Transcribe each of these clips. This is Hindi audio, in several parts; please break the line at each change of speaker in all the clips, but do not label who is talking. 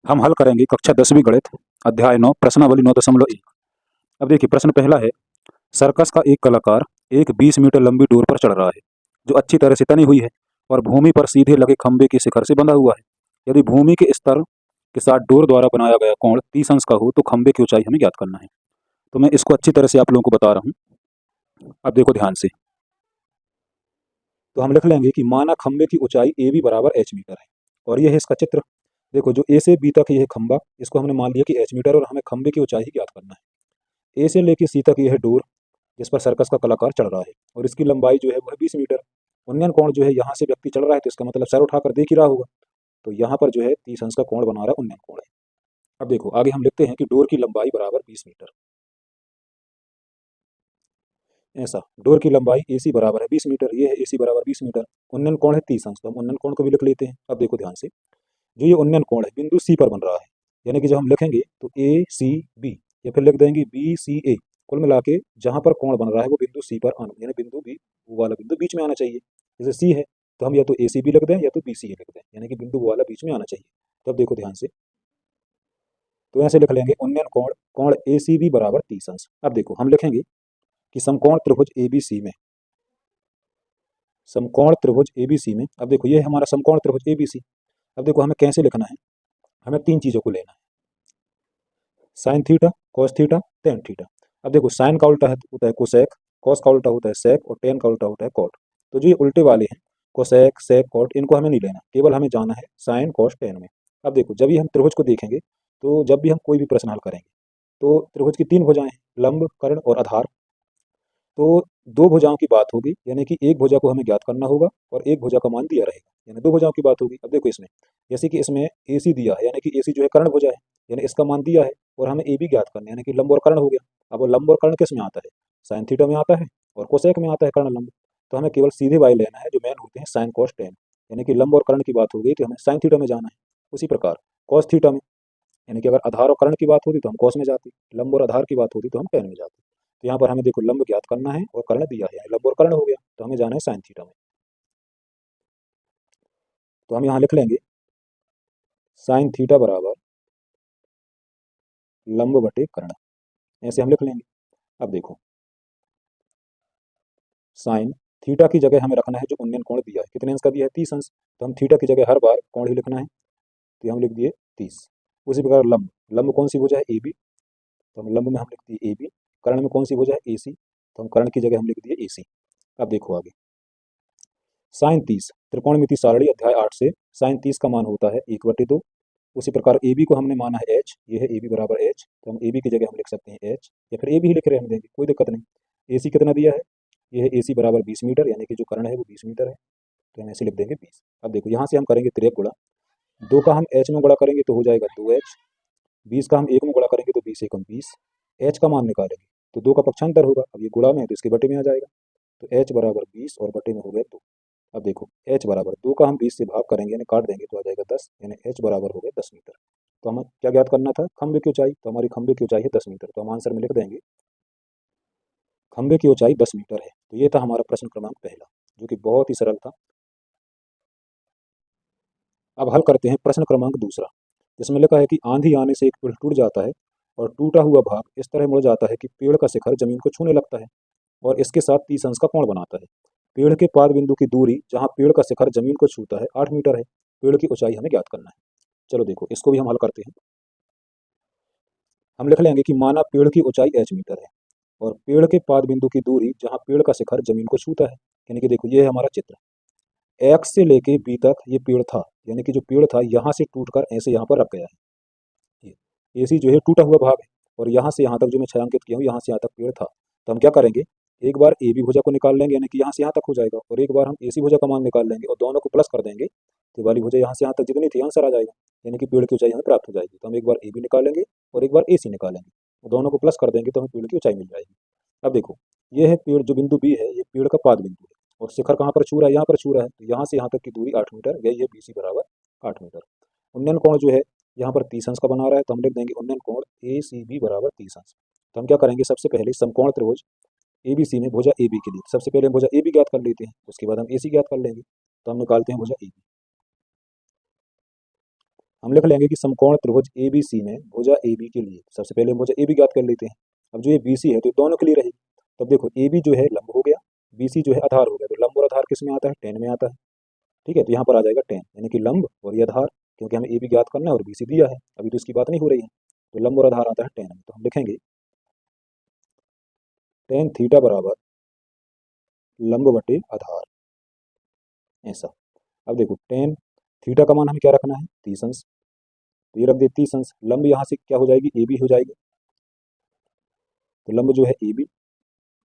हम हल करेंगे कक्षा 10वीं गणित अध्याय 9 प्रश्नावली 9.1। अब देखिए प्रश्न पहला है, सर्कस का एक कलाकार एक 20 मीटर लंबी डोर पर चढ़ रहा है जो अच्छी तरह से तनी हुई है और भूमि पर सीधे लगे खंभे के शिखर से बंधा हुआ है। यदि भूमि के स्तर के साथ डोर द्वारा बनाया गया कोण 30 अंश का हो तो खंभे की ऊंचाई हमें ज्ञात करना है। तो मैं इसको अच्छी तरह से आप लोगों को बता रहा हूँ, अब देखो ध्यान से। तो हम लिख लेंगे कि माना खंभे की ऊंचाई ए बी बराबर एच मीटर है और यह है इसका चित्र। देखो जो ए से बी तक यह खंभा, इसको हमने मान लिया कि एच मीटर और हमें खंभे की ऊंचाई ही ज्ञात करना है। ए से लेके सी तक यह डोर जिस पर सर्कस का कलाकार चढ़ रहा है और इसकी लंबाई जो है वह 20 मीटर। उन्नयन कोण जो है यहाँ से व्यक्ति चढ़ रहा है तो इसका मतलब सर उठाकर देख ही रहा होगा, तो यहाँ पर जो है 30 अंश का कोण बना रहा है, उन्नयन कोण है। अब देखो आगे हम लिखते हैं कि डोर की लंबाई बराबर 20 मीटर। ऐसा डोर की लंबाई ए सी बराबर है 20 मीटर, ये है ए सी बराबर 20 मीटर। उन्नयन कोण है 30 अंश, तो हम उन्नयन कोण को भी लिख लेते हैं। अब देखो ध्यान से, जो ये उन्नयन कोण है बिंदु सी पर बन रहा है, यानी कि जब हम लिखेंगे तो ए सी बी या फिर लिख देंगे बी सी ए, कुल मिला के जहाँ पर कोण बन रहा है वो बिंदु सी पर आना, यानी बिंदु बी वो वाला बिंदु बीच में आना चाहिए। जैसे सी है तो हम या तो ए सी बी लिख दें या तो बी सी ए लिख दें, यानी कि बिंदु वो वाला बीच में आना चाहिए। तब देखो ध्यान से, तो ऐसे लिख लेंगे उन्नयन कोण कोण ए सी बी बराबर 30 अंश। अब देखो हम लिखेंगे कि समकोण त्रिभुज ए बी सी में, समकोण त्रिभुज ए बी सी में, अब देखो ये हमारा समकोण त्रिभुज ए बी सी। अब देखो हमें कैसे लिखना है, हमें तीन चीज़ों को लेना है, sine theta, cos theta, tan theta. अब देखो साइन का उल्टा होता है कोसेक, कॉस का उल्टा होता है सेक और टेन का उल्टा होता है कॉट। तो जो ये उल्टे वाले हैं कोसेक सेक कॉट, इनको हमें नहीं लेना, केवल हमें जाना है साइन कॉस टेन में। अब देखो जब भी हम त्रिभुज को देखेंगे, तो जब भी हम कोई भी प्रश्न हल करेंगे तो त्रिभुज की तीन भुजाएं हैं, लंब कर्ण और आधार। तो दो भुजाओं की बात होगी, यानी कि एक भुजा को हमें ज्ञात करना होगा और एक भुजा का मान दिया रहेगा, यानी दो भुजाओं की बात होगी। अब देखो इसमें जैसे कि इसमें ए सी दिया है, यानी कि ए सी जो है कर्ण भुजा है, यानी इसका मान दिया है और हमें ए भी ज्ञात करना है, यानी कि लंब और कर्ण हो गया। अब वो लंब और कर्ण किस में आता है, साइन थीटा में आता है और कोसेक में आता है कर्ण लंब। तो हमें केवल सीधे वाले लेना है जो मैन होते हैं साइन कॉस टेन, यानी कि लंब और कर्ण की बात हो गई तो हमें साइन थीटा में जाना है। उसी प्रकार कॉस थीटा में, यानी कि अगर आधार और कर्ण की बात होती तो हम कॉस में जाते, लंब और आधार की बात होती तो हम टेन में जाते। तो यहाँ पर हमें देखो लंब ज्ञात करना है और कर्ण दिया है, यानी लंब और कर्ण हो गया, तो हमें जाना है साइन थीटा में। तो हम यहाँ लिख लेंगे साइन थीटा बराबर लंब बटे कर्ण, ऐसे हम लिख लेंगे। अब देखो साइन थीटा की जगह हमें रखना है जो उन्नयन कोण दिया है, कितने अंश का दिया है 30 अंश, तो हम थीटा की जगह हर बार कोण ही लिखना है, तो हम लिख दिए 30। उसी प्रकार लंब, लंब कौन सी भुजा है ए बी, तो हम लंब में हम लिख दिए ए बी। कर्ण में कौन सी भुजा है ए सी, तो हम कर्ण की जगह हम लिख दिए ए सी। अब देखो आगे साइन 30 त्रिकोणमिति सारणी अध्याय 8 से साइन 30 का मान होता है 1/2। उसी प्रकार ए बी को हमने माना है एच, ये है ए बी बराबर एच, तो हम ए बी की जगह हम लिख सकते हैं एच या फिर ए बी ही लिख रहे हैं हम देंगे, कोई दिक्कत नहीं। ए सी कितना दिया है, ये है ए सी बराबर 20 मीटर, यानी कि जो कर्ण है वो 20 मीटर है, तो हम ऐसे लिख देंगे 20। अब देखो यहाँ से हम करेंगे तिरक गुणा, दो का हम एच में गुणा करेंगे तो हो जाएगा 2h, 20 का हम एक में गुणा करेंगे तो 20 एकम 20, एच का मान निकालेंगे तो दो का पक्षांतर होगा, अब ये गुणा में है तो इसके बटे में आ जाएगा, तो एच बराबर 20 और बटे में हो गया 2। अब देखो एच बराबर 2 का हम 20 से भाग करेंगे यानी काट देंगे तो आ जाएगा 10, यानी एच बराबर हो गया 10 मीटर। तो हमें क्या ज्ञात करना था, खंभे की ऊंचाई, तो हमारी खंभे की ऊंचाई है 10 मीटर, तो हम आंसर में लिख देंगे खंभे की ऊंचाई 10 मीटर है। तो ये था हमारा प्रश्न क्रमांक पहला, जो कि बहुत ही सरल था। अब हल करते हैं प्रश्न क्रमांक दूसरा, जिसमें लिखा है कि आंधी आने से एक पेड़ टूट जाता है और टूटा हुआ भाग इस तरह मुड़ जाता है कि पेड़ का शिखर जमीन को छूने लगता है और इसके साथ 30 अंश का कोण बनाता है। पेड़ के पाद बिंदु की दूरी जहां पेड़ का शिखर जमीन को छूता है 8 मीटर है। पेड़ की ऊंचाई हमें ज्ञात करना है। चलो देखो इसको भी हम हल करते हैं। हम लिख लेंगे कि माना पेड़ की ऊंचाई एच मीटर है और पेड़ के पाद बिंदु की दूरी जहां पेड़ का शिखर जमीन को छूता है, यानी कि देखो ये है हमारा चित्र, एक्स से लेके बी तक ये पेड़ था, यानी कि जो पेड़ था यहाँ से टूटकर ऐसे यहाँ पर रख गया है। ये सी जो है टूटा हुआ भाग है और यहाँ से यहाँ तक जो मैं छायांकित किया हूँ यहाँ से यहाँ तक पेड़ था। तो हम क्या करेंगे, एक बार ए बी भुजा को निकाल लेंगे, यानी कि यहाँ से यहाँ तक हो जाएगा, और एक बार हम ए सी भुजा का मान निकाल लेंगे और दोनों को प्लस कर देंगे, तो वाली भुजा यहाँ से यहाँ तक जितनी थी आंसर आ जाएगा, यानी कि पेड़ की ऊंचाई हमें प्राप्त हो जाएगी। तो हम एक बार ए बी निकालेंगे और एक बार ए सी निकालेंगे, और दोनों को प्लस कर देंगे तो हमें पेड़ की ऊंचाई मिल जाएगी। अब देखो ये है पेड़, जो बिंदु बी है ये पेड़ का पाद बिंदु है और शिखर कहाँ पर छू रहा है, यहाँ पर छू रहा है, तो यहाँ से यहाँ तक की दूरी 8 मीटर, यही है बी सी बराबर 8 मीटर। उन्नयन कोण जो है यहाँ पर 30 अंश का बना रहा है, तो हम लिख देंगे उन्नयन कोण ए सी बी बराबर 30 अंश। तो हम क्या करेंगे, सबसे पहले समकोण त्रिभुज ए बी सी में भुजा ए बी के लिए सबसे पहले हम भुजा ए बी ज्ञात कर लेते हैं, उसके बाद हम ए सी ज्ञात कर लेंगे। तो हम निकालते हैं भुजा ए बी, हम लिख लेंगे कि समकोण त्रिभुज ए बी सी में भुजा ए बी के लिए सबसे पहले हम भुजा ए बी ज्ञात कर लेते हैं। अब जो ये बी सी है तो दोनों के लिए रहेगी। तब देखो ए बी जो है लंब हो गया, बी सी जो है आधार हो गया। तो लंब और आधार किस में आता है? टेन में आता है। ठीक है, तो यहाँ पर आ जाएगा टेन, यानी कि लंब और ये आधार, क्योंकि हमें ए बी ज्ञात करना है और बी सी दिया है, अभी तो इसकी बात नहीं हो रही है। तो लंब और आधार आता है टेन में, तो हम लिखेंगे टेन थीटा बराबर लंब बटे आधार, ऐसा। अब देखो टेन थीटा का मान हमें क्या रखना है? 30 अंश, तो ये रख दे 30 अंश। लंब यहाँ से क्या हो जाएगी? ए बी हो जाएगी, तो लंब जो है ए बी,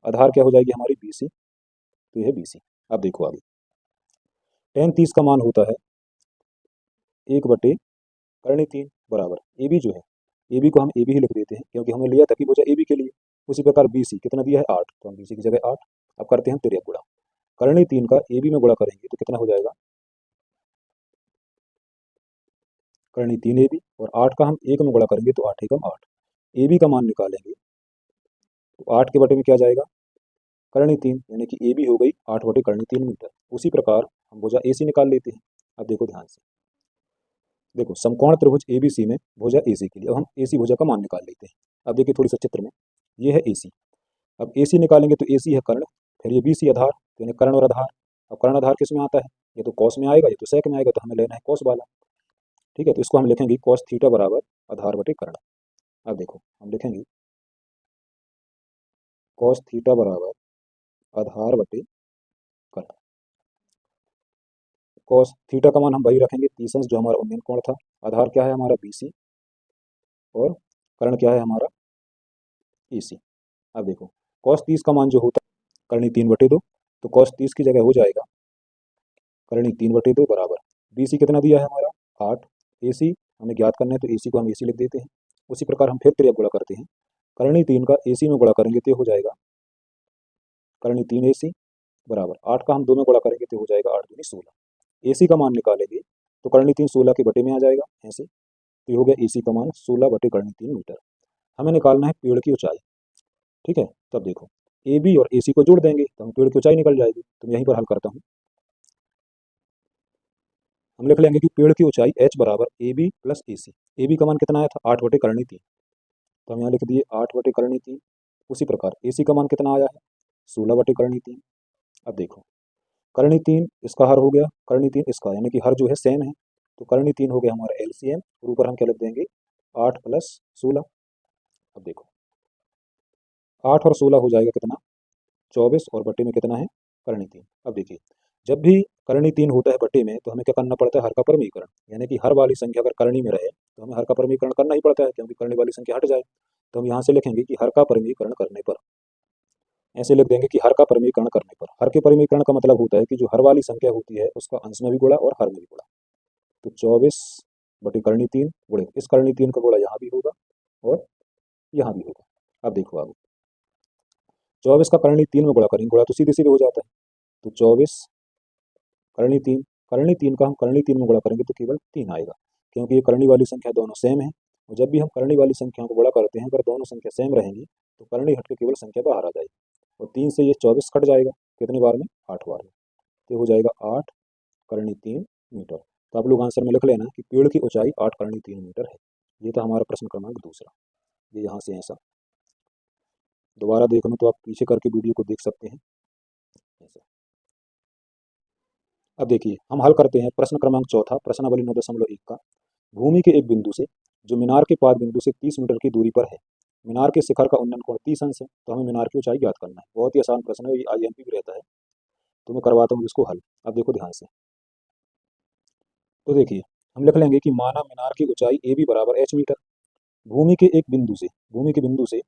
आधार क्या हो जाएगी हमारी? बी सी, तो ये है बी सी। अब देखो आगे, टेन 30 का मान होता है 1/3 बराबर ए बी जो है, ए बी को हम ए बी ही लिख देते हैं, क्योंकि हमने लिया था कि भुजा ए बी के लिए। उसी प्रकार बी सी कितना दिया है? 8, तो हम बी सी की जगह 8। अब करते हैं तिर्यक गुणा, करनी 3 का ए बी में गुणा करेंगे तो कितना हो जाएगा? करनी 3 ए बी, और 8 का हम 1 में गुणा करेंगे तो 8 एकम 8। ए बी का मान निकालेंगे तो 8 के बटे में क्या जाएगा? करनी 3, यानी कि ए बी हो गई 8 बटे करनी 3 मीटर। उसी प्रकार हम भुजा ए सी निकाल लेते हैं। अब देखो ध्यान से, देखो समकोण त्रिभुज ए बी सी में भुजा ए सी के लिए अब हम ए सी भुजा का मान निकाल लेते हैं। अब देखिए थोड़ी सा चित्र में, ये है ए सी। अब ए सी निकालेंगे तो ए सी है कर्ण, फिर ये बी सी आधार, तो यानी कर्ण और आधार। अब कर्ण आधार किस में आता है? ये तो कॉस में आएगा, ये तो सेक में आएगा, तो हमें लेना है कॉस वाला। ठीक है, तो इसको हम लिखेंगे कॉस थीटा बराबर आधार बटे कर्ण। अब देखो हम लिखेंगे कॉस थीटा बराबर आधार बटे कर्ण। कॉस थीटा का मान हम वही रखेंगे 30 अंश, जो हमारा उन्नयन कोण था। आधार क्या है हमारा? बी सी, और कर्ण क्या है हमारा? ए सी। अब देखो कॉस 30 का मान जो होता है करनी 3/2, तो कॉस 30 की जगह हो जाएगा करनी 3/2 बराबर बी सी कितना दिया है हमारा? 8। ए सी हमें ज्ञात करना है, तो ए सी को हम ए सी लिख देते हैं। उसी प्रकार हम फिर तिर्यक गुणा करते हैं, करनी 3 का ए सी में गुणा करेंगे तो हो जाएगा करनी 3 ए सी बराबर 8 का हम 2 में गुणा करेंगे तो हो जाएगा 8 दूनी 16। ए सी का मान निकालेंगे तो करनी 3 16 के बटे में आ जाएगा, ऐसे। तो ये हो गया ए सी का मान 16 बटे करनी 3 मीटर। हमें निकालना है पेड़ की ऊंचाई। ठीक है, तब देखो ए बी और ए सी को जोड़ देंगे तो हम पेड़ की ऊंचाई निकल जाएगी। तो मैं यहीं पर हल करता हूँ, हम लिख लेंगे कि पेड़ की ऊंचाई h बराबर A B plus A C. A B का मान कितना आया था? 8 बटे करनी 3, तो हम यहाँ लिख दिए 8 बटे करनी 3। उसी प्रकार ए सी का मान कितना आया है? 16 बटे करनी 3। अब देखो करनी 3 इसका हर हो गया, करनी 3 इसका, यानी कि हर जो है सेम है, तो करनी 3 हो गया हमारा एलसीएम, और ऊपर हम क्या लिख देंगे? 8 प्लस 16। अब देखो 8 और 16 हो जाएगा कितना? 24, और बटे में कितना है? करनी 3। अब देखिए जब भी करनी 3 होता है बटे में, तो हमें क्या करना पड़ता है? हर का परमीकरण, यानी कि हर वाली संख्या अगर करनी में रहे तो हमें हर का परमीकरण करना ही पड़ता है, क्योंकि करनी वाली संख्या हट जाए। तो हम यहाँ से लिखेंगे कि हर का परमीकरण करने पर, ऐसे लिख देंगे कि हर का परमीकरण करने पर। हर के परमीकरण का मतलब होता है कि जो हर वाली संख्या होती है उसका अंश में भी गुणा और हर में भी गुणा। तो 24 बटे करनी 3 गुणे इस करनी 3 का गुणा यहाँ भी होगा और यहाँ भी होगा। अब देखो आगे 24 का करनी 3 में गुणा करेंगे, गुणा तो सीधे सीधे हो जाता है। तो 24 करनी 3 का हम करनी 3 में गुणा करेंगे तो केवल 3 आएगा, क्योंकि ये करनी वाली संख्या दोनों सेम है। और जब भी हम करनी वाली संख्याओं को गुणा करते हैं, अगर दोनों संख्या सेम रहेंगी तो करनी हट के केवल संख्या बाहर आ जाएगी, और 3 से ये 24 कट जाएगा कितनी बार में? 8 बार में। तो हो जाएगा 8 करनी 3 मीटर। तो आप लोग आंसर में लिख लेना कि पेड़ की ऊंचाई 8 करनी 3 मीटर है। ये था हमारा प्रश्न क्रमांक दूसरा। ये यहाँ से ऐसा, दोबारा देखना तो आप पीछे करके वीडियो को देख सकते हैं ऐसा। अब देखिए हम हल करते हैं प्रश्न क्रमांक चौथा, प्रश्नावली 9.1 का। भूमि के एक बिंदु से जो मीनार के पाद बिंदु से 30 मीटर की दूरी पर है, मीनार के शिखर का उन्नयन कोण 30 अंश है, तो हमें मीनार की ऊंचाई ज्ञात करना है। बहुत ही आसान प्रश्न है, ये आईएमपी भी रहता है, तो मैं करवाता हूँ इसको हल। अब देखो ध्यान से, तो देखिए हम लिख लेंगे कि माना मीनार की ऊंचाई ए बी बराबर h मीटर, भूमि के एक बिंदु से, भूमि के बिंदु से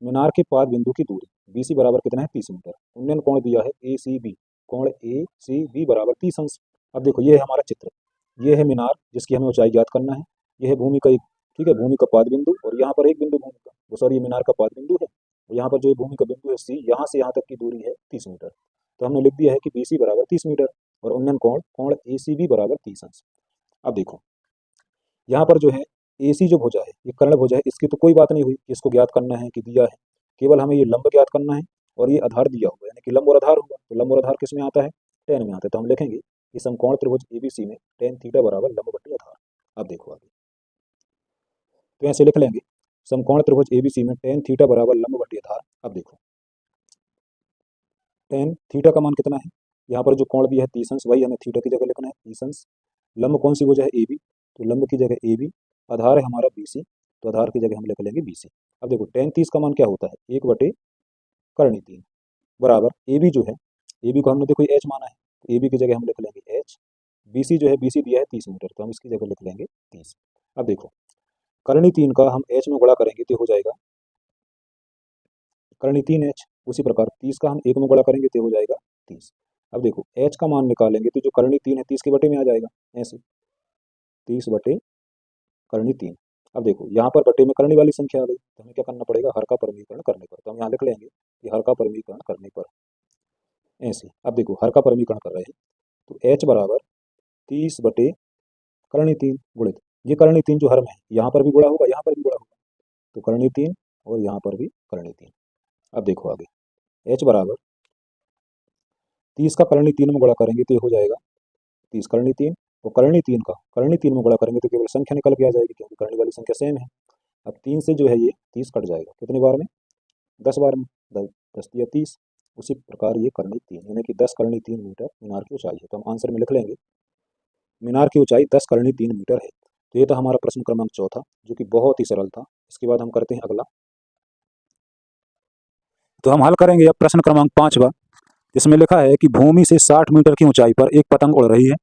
मीनार के पाद बिंदु की दूरी बी सी बराबर कितना है? 30 मीटर। उन्नयन कोण दिया है ए सी बी, कोण ए सी बी बराबर 30 अंश। अब देखो ये है हमारा चित्र, ये है मीनार जिसकी हमें ऊंचाई ज्ञात करना है, ये है भूमि का एक, ठीक है, भूमि का पाद बिंदु, और यहाँ पर एक बिंदु भूमि का, वो सॉरी ये मीनार का पाद बिंदु है, और यहाँ पर जो भूमि का बिंदु है सी, यहाँ से यहाँ तक की दूरी है 30 मीटर। तो हमने लिख दिया है कि बी सी बराबर 30 मीटर, और उन्नयन कोण कोण ए सी बी बराबर 30 अंश। अब देखो यहाँ पर जो है ए सी जो भुजा है, ये कर्ण भुजा है, इसकी तो कोई बात नहीं हुई कि इसको ज्ञात करना है कि दिया है, केवल हमें ये लंब ज्ञात करना है, और ये आधार दिया होगा, यानी कि लंब और आधार होगा। तो लंब और आधार किस में आता है? 10 में आता है। तो हम लिखेंगे कि समकोण त्रिभुज एबीसी में tan थीटा बराबर लंब बटे आधार। अब देखो आगे, तो ऐसे लिख लेंगे समकोण त्रिभुज एबीसी में tan थीटा बराबर लंब बटे आधार। अब देखो tan थीटा का मान कितना है, यहाँ पर जो कोण दिया है 30 अंश, वही हमें थीटा की जगह लिखना है 30 अंश। लंब कौन सी भुजा है AB, तो लंब की जगह AB, आधार है हमारा BC, तो आधार की जगह हम लिख लेंगे BC। अब देखो tan 30 का मान क्या होता है 1 बटे करनी 3 बराबर AB जो है, AB को हमने देखो H माना है, तो AB की जगह हम लिख लेंगे H। BC जो है, BC दिया है 30 मीटर, तो हम इसकी जगह लिख लेंगे 30। अब देखो करनी 3 का हम H में गुणा करेंगे तो हो जाएगा करनी 3H। उसी प्रकार 30 का हम 1 में गुणा करेंगे तो हो जाएगा 30। अब देखो H का मान निकालेंगे तो जो करनी 3 है 30 के बटे में आ जाएगा, ऐसे 30 बटे करनी 3। अब देखो यहाँ पर बटे में करनी वाली संख्या आ गई, तो हमें क्या करना पड़ेगा, हर का परिमीकरण करने पर। तो हम यहाँ लिख लेंगे कि हर का परिमीकरण करने पर, ऐसे। अब देखो हर का परिमीकरण कर रहे हैं, तो H बराबर 30 बटे करनी 3 गुणित ये करनी 3 जो हर में है, यहाँ पर भी गुणा होगा, यहाँ पर भी गुणा होगा, तो करनी 3 और यहाँ पर भी करनी 3। अब देखो आगे H बराबर 30 का करनी 3 में गुणा करेंगे तो ये हो जाएगा 30 करनी 3, और करनी 3 का करनी 3 में गुणा करेंगे तो केवल संख्या निकल के आ जाएगी, क्योंकि करनी वाली संख्या सेम है। अब 3 से जो है ये 30 कट जाएगा, कितनी बार में, 10 बार में, 10 या 30। उसी प्रकार ये करनी 3 यानी कि 10 करनी 3 मीटर मीनार की ऊंचाई है, तो हम आंसर में लिख लेंगे मीनार की ऊंचाई 10 करनी 3 मीटर है। तो ये था हमारा प्रश्न क्रमांक चौथा, जो कि बहुत ही सरल था। इसके बाद हम करते हैं अगला, तो हम हल करेंगे अब प्रश्न क्रमांक 5वां, जिसमें लिखा है कि भूमि से 60 मीटर की ऊंचाई पर एक पतंग उड़ रही है।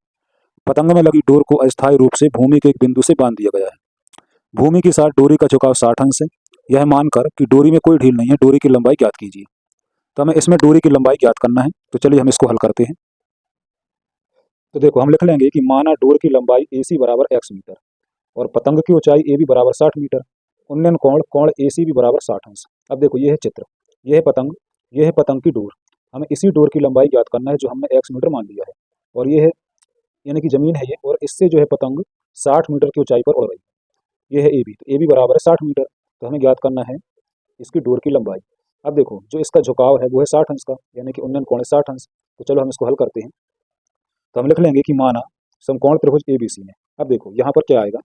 पतंग में लगी डोर को अस्थायी रूप से भूमि के एक बिंदु से बांध दिया गया है। भूमि के साथ डोरी का झुकाव 60 अंश है। यह मानकर कि डोरी में कोई ढील नहीं है, डोरी की लंबाई ज्ञात कीजिए। तो हमें इसमें डोरी की लंबाई ज्ञात करना है, तो चलिए हम इसको हल करते हैं। तो देखो हम लिख लेंगे कि माना डोर की लंबाई AC बराबर x मीटर और पतंग की ऊंचाई AB बराबर 60 मीटर, उन्नयन कोण ACB बराबर 60 अंश। अब देखो ये है चित्र, यह है पतंग की डोर। हमें इसी डोर की लंबाई ज्ञात करना है जो हमने x मीटर मान लिया है, और ये है यानी कि जमीन है ये, और इससे जो है पतंग 60 मीटर की ऊंचाई पर उड़ रही है। ये है AB, तो AB बराबर है 60 मीटर, तो हमें ज्ञात करना है इसकी डोर की लंबाई। अब देखो जो इसका झुकाव है वो है 60 अंश का, यानी कि उन्नयन कोण है 60 अंश। तो चलो हम इसको हल करते हैं। तो हम लिख लेंगे कि माना समकोण त्रिभुज ABC में, अब देखो यहाँ पर क्या आएगा,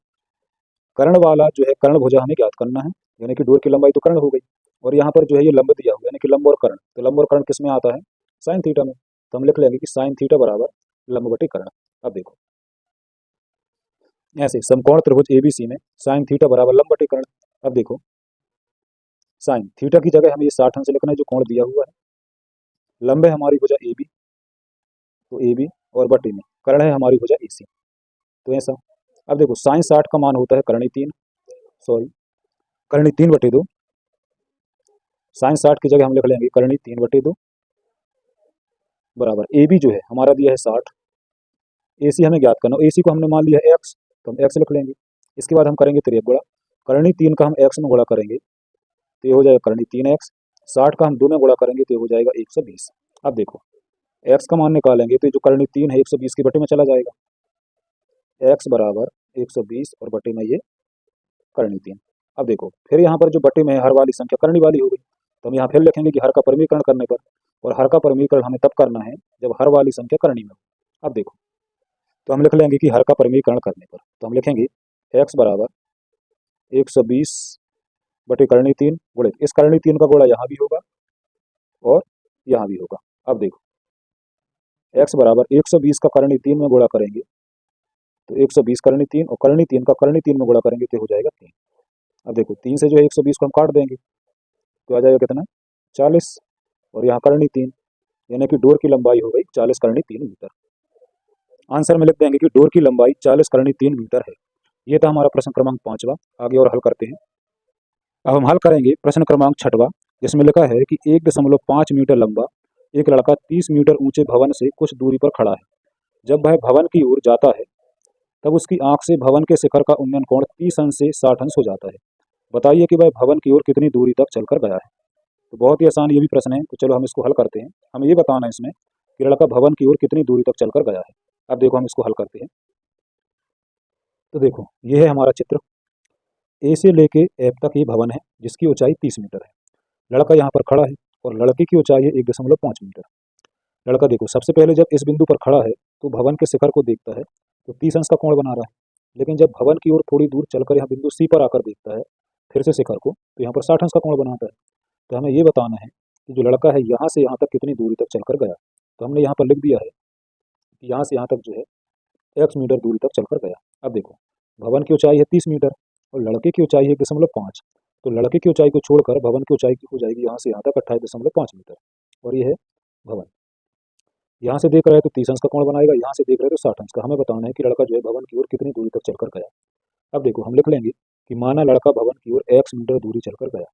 कर्ण वाला जो है कर्ण भुजा हमें ज्ञात करना है, यानी कि डोर की लंबाई तो कर्ण हो गई, और यहाँ पर जो है ये लंब दिया हुआ है, यानी कि लंब और कर्ण। तो लंब और कर्ण किस में आता है, साइन थीटा में। तो हम लिख लेंगे कि साइन थीटा बराबर लंब बटे कर्ण। अब देखो ऐसे समकोण त्रिभुज ABC में साइन थीटा बराबर लंब बटे कर्ण। अब देखो साइन थीटा की जगह हमें ये 60 अंश लिखना है जो कोण दिया हुआ है। लंब है हमारी भुजा AB, तो AB, और बटे में कर्ण है हमारी भुजा AC, तो ऐसा। अब देखो साइन 60 का मान होता है करनी 3 बटे 2। साइन 60 की जगह हम लिख लेंगे करनी 3 बटे 2 बराबर AB जो है हमारा दिया है 60, AC हमें ज्ञात करना, AC को हमने मान लिया है x, तो हम x लिख लेंगे। इसके बाद हम करेंगे त्रिक गुणा, करनी 3 का हम x में गुणा करेंगे तो ये हो जाएगा करनी 3x, 60 का हम 2 में गुणा करेंगे तो ये हो जाएगा 120। अब देखो x का मान निकालेंगे तो जो करनी 3 है 120 के बटे में चला जाएगा, x बराबर 120 और बटे में ये करनी 3। अब देखो फिर यहाँ पर जो बटे में है हर वाली संख्या करनी वाली हो गई, तो हम यहाँ फिर लिखेंगे कि हर का परिमीकरण करने पर, और हर का परिमीकरण हमें तब करना है जब हर वाली संख्या करनी में हो। अब देखो तो हम लिख लेंगे कि हर का परिमीकरण करने पर, तो हम लिखेंगे x बराबर 120 बटे करनी 3 गुणित इस करनी 3 का गुणा यहाँ भी होगा और यहाँ भी होगा। अब देखो x बराबर 120 का करनी 3 में गुणा करेंगे तो 120 करनी 3, और करनी 3 का करनी 3 में गुणा करेंगे तो हो जाएगा 3। अब देखो 3 से जो है 120 को हम काट देंगे तो आ जाएगा कितना 40, और यहाँ करनी 3 यानी कि डोर की लंबाई हो गई 40 करनी 3 मीटर। आंसर में लिख देंगे कि डोर की लंबाई 40 करनी 3 मीटर है। ये था हमारा प्रश्न क्रमांक 5वां। आगे और हल करते हैं। अब हम हल करेंगे प्रश्न क्रमांक 6वां, जिसमें लिखा है कि 1.5 मीटर लंबा एक लड़का 30 मीटर ऊंचे भवन से कुछ दूरी पर खड़ा है। जब वह भवन की ओर जाता है तब उसकी आंख से भवन के शिखर का उन्नयन कोण 30 अंश से 60 अंश हो जाता है। बताइए कि वह भवन की ओर कितनी दूरी तक चलकर गया है। तो बहुत ही आसान ये भी प्रश्न है, तो चलो हम इसको हल करते हैं। हमें ये बताना है इसमें कि लड़का भवन की ओर कितनी दूरी तक चलकर गया है। अब देखो हम इसको हल करते हैं। तो देखो ये है हमारा चित्र, ए से लेके एफ तक ये भवन है जिसकी ऊंचाई 30 मीटर है। लड़का यहाँ पर खड़ा है और लड़के की ऊंचाई है 1.5 मीटर। लड़का देखो सबसे पहले जब इस बिंदु पर खड़ा है तो भवन के शिखर को देखता है तो 30 अंश का कोण बना रहा है। लेकिन जब भवन की ओर थोड़ी दूर चलकर यहाँ बिंदु सी पर आकर देखता है फिर से शिखर को, तो यहाँ पर 60 अंश का कोण बनाता है। तो हमें ये बताना है कि जो लड़का है यहाँ से यहाँ तक कितनी दूरी तक चलकर गया। तो हमने यहाँ पर लिख दिया है कि यहाँ से यहाँ तक जो है x मीटर दूरी तक चलकर गया। अब देखो, भवन की ऊंचाई है 30 मीटर और लड़के की ऊंचाई है 1.5। तो लड़के की ऊंचाई को छोड़कर भवन की ऊंचाई हो जाएगी यहाँ से यहाँ तक 28.5 मीटर, और ये है भवन। यहाँ से देख रहे हैं तो 30 अंश का कोण बनाएगा, यहाँ से देख रहे हैं तो 60 अंश का। हमें बताना है कि लड़का जो है भवन की ओर कितनी दूरी तक चलकर गया। अब देखो, हम लिख लेंगे कि माना लड़का भवन की ओर x मीटर दूरी चलकर गया,